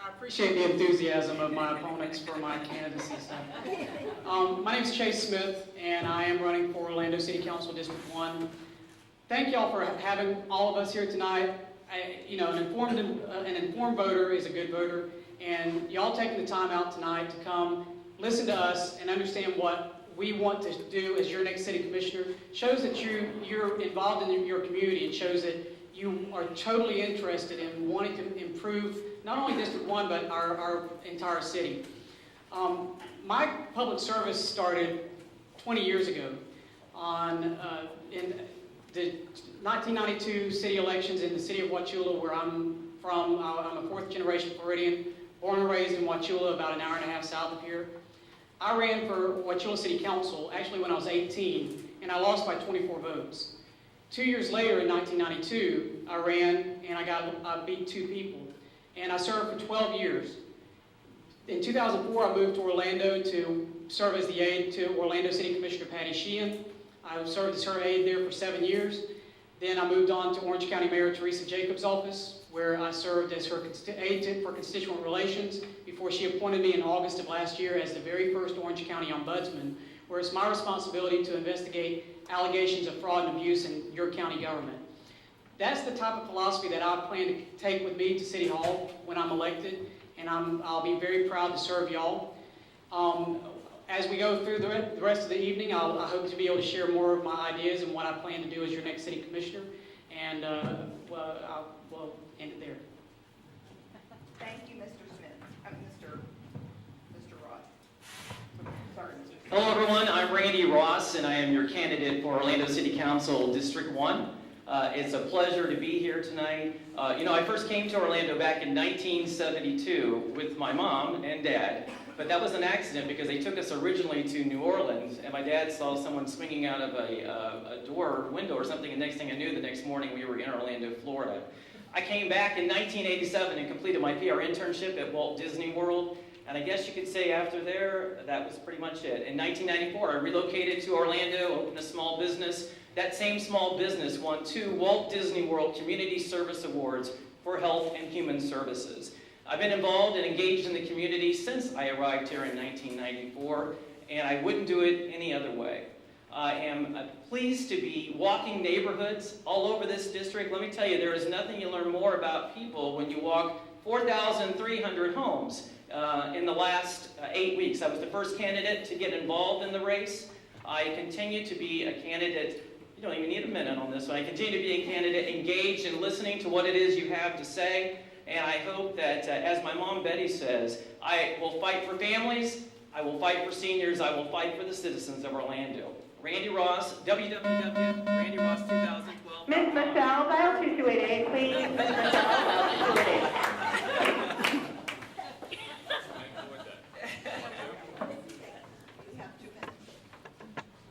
I appreciate the enthusiasm of my opponents for my candidacy. My name is Chase Smith, and I am running for Orlando City Council District 1. Thank y'all for having all of us here tonight. An informed voter is a good voter, and y'all taking the time out tonight to come listen to us and understand what we want to do as your next city commissioner shows that you're involved in your community. It shows that you are totally interested in wanting to improve not only District 1, but our entire city. My public service started 20 years ago in the 1992 city elections in the city of Wauchula, where I'm from. I'm a fourth generation Floridian, born and raised in Wauchula, about an hour and a half south of here. I ran for Wauchula City Council actually when I was 18, and I lost by 24 votes. 2 years later, in 1992, I ran and I beat 2 people, and I served for 12 years. In 2004, I moved to Orlando to serve as the aide to Orlando City Commissioner Patty Sheehan. I served as her aide there for 7 years. Then I moved on to Orange County Mayor Teresa Jacobs' office, where I served as her aide for constituent relations before she appointed me in August of last year as the very first Orange County Ombudsman, where it's my responsibility to investigate allegations of fraud and abuse in your county government. That's the type of philosophy that I plan to take with me to City Hall when I'm elected, and I'll be very proud to serve y'all. As we go through the rest of the evening, I hope to be able to share more of my ideas and what I plan to do as your next city commissioner, and we'll end it there. Thank you, Mr. Smith. Mr. Ross. Sorry, Mr. Smith. Hello everyone, I'm Randy Ross and I am your candidate for Orlando City Council District 1. It's a pleasure to be here tonight. I first came to Orlando back in 1972 with my mom and dad, but that was an accident because they took us originally to New Orleans and my dad saw someone swinging out of a window or something, and next thing I knew, the next morning we were in Orlando, Florida. I came back in 1987 and completed my PR internship at Walt Disney World. And I guess you could say after there, that was pretty much it. In 1994, I relocated to Orlando, opened a small business. That same small business won 2 Walt Disney World Community Service Awards for Health and Human Services. I've been involved and engaged in the community since I arrived here in 1994, and I wouldn't do it any other way. I am pleased to be walking neighborhoods all over this district. Let me tell you, there is nothing you learn more about people when you walk 4,300 homes. In the last 8 weeks. I was the first candidate to get involved in the race. I continue to be a candidate, you don't even need a minute on this one, I continue to be a candidate engaged in listening to what it is you have to say, and I hope that, as my mom Betty says, I will fight for families, I will fight for seniors, I will fight for the citizens of Orlando. Randy Ross, www.randyross2012. Ms. Michelle, dial 2288, please. Ms. Michelle, dial 2288.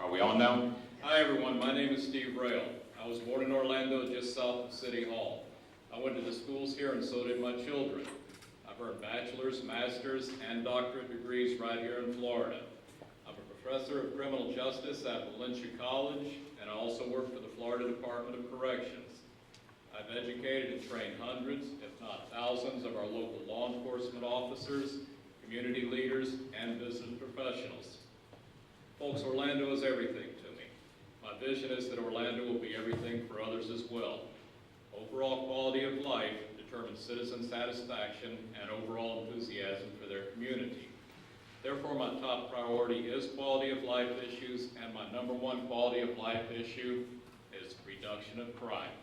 Are we on now? Hi everyone, my name is Steve Rail. I was born in Orlando, just south of City Hall. I went to the schools here and so did my children. I've earned bachelor's, master's, and doctorate degrees right here in Florida. I'm a professor of criminal justice at Valencia College, and I also work for the Florida Department of Corrections. I've educated and trained hundreds, if not thousands, of our local law enforcement officers, community leaders, and business professionals. Folks, Orlando is everything to me. My vision is that Orlando will be everything for others as well. Overall quality of life determines citizen satisfaction and overall enthusiasm for their community. Therefore, my top priority is quality of life issues, and my #1 quality of life issue is reduction of crime.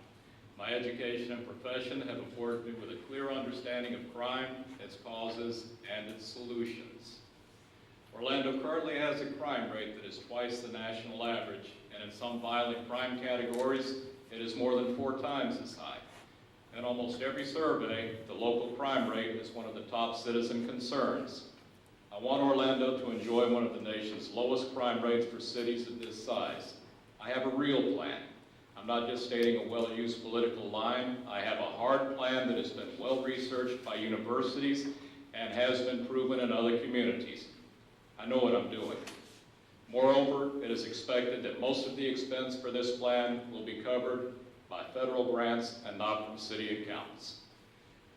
My education and profession have afforded me with a clear understanding of crime, its causes, and its solutions. Orlando currently has a crime rate that is twice the national average, and in some violent crime categories, it is more than 4 times as high. In almost every survey, the local crime rate is one of the top citizen concerns. I want Orlando to enjoy one of the nation's lowest crime rates for cities of this size. I have a real plan. I'm not just stating a well-used political line. I have a hard plan that has been well-researched by universities and has been proven in other communities. I know what I'm doing. Moreover, it is expected that most of the expense for this plan will be covered by federal grants and not from city accounts.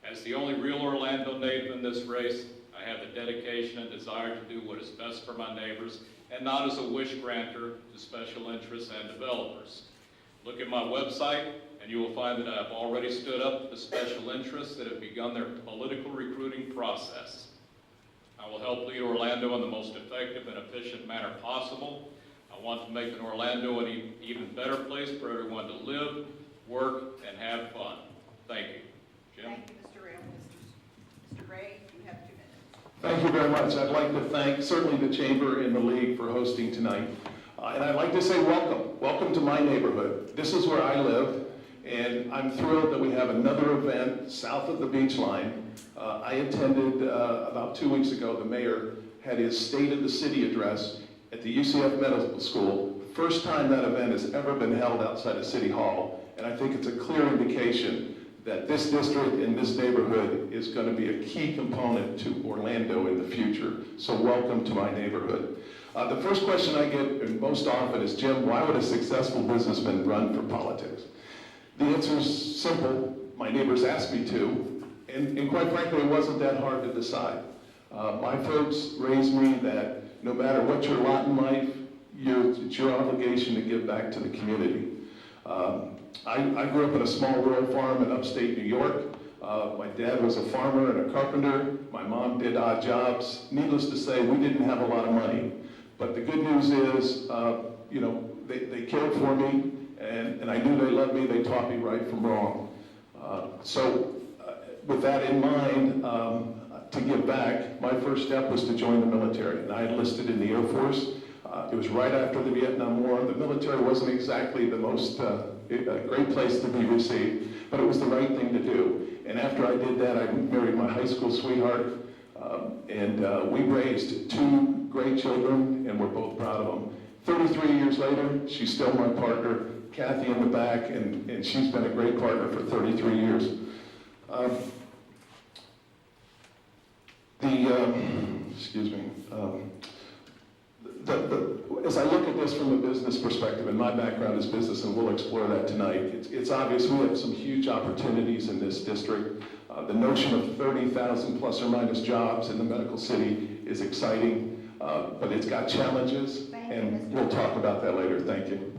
As the only real Orlando native in this race, I have the dedication and desire to do what is best for my neighbors and not as a wish granter to special interests and developers. Look at my website and you will find that I have already stood up to the special interests that have begun their political recruiting process. I will help lead Orlando in the most effective and efficient manner possible. I want to make Orlando an even better place for everyone to live, work, and have fun. Thank you. Jim? Thank you, Mr. Rail. Mr. Gray, you have 2 minutes. Thank you very much. I'd like to thank certainly the Chamber and the League for hosting tonight. And I'd like to say welcome. Welcome to my neighborhood. This is where I live, and I'm thrilled that we have another event south of the beach line. I attended about 2 weeks ago. The mayor had his State of the City address at the UCF Medical School. First time that event has ever been held outside of City Hall, and I think it's a clear indication that this district and this neighborhood is going to be a key component to Orlando in the future. So welcome to my neighborhood. The first question I get most often is, Jim, why would a successful businessman run for politics? The answer is simple. My neighbors asked me to, and quite frankly, it wasn't that hard to decide. My folks raised me that no matter what your lot in life, it's your obligation to give back to the community. I grew up in a small rural farm in upstate New York. My dad was a farmer and a carpenter. My mom did odd jobs. Needless to say, we didn't have a lot of money. But the good news is, they cared for me, and I knew they loved me. They taught me right from wrong. With that in mind, to give back, my first step was to join the military. And I enlisted in the Air Force. It was right after the Vietnam War. The military wasn't exactly the most great place to be received, but it was the right thing to do. And after I did that, I married my high school sweetheart, and we raised 2 great children, and we're both proud of them. 33 years later, she's still my partner, Kathy in the back, and she's been a great partner for 33 years. As I look at this from a business perspective, and my background is business, and we'll explore that tonight, it's obvious we have some huge opportunities in this district. The notion of 30,000 plus or minus jobs in the medical city is exciting, but it's got challenges, and we'll talk about that later. Thank you.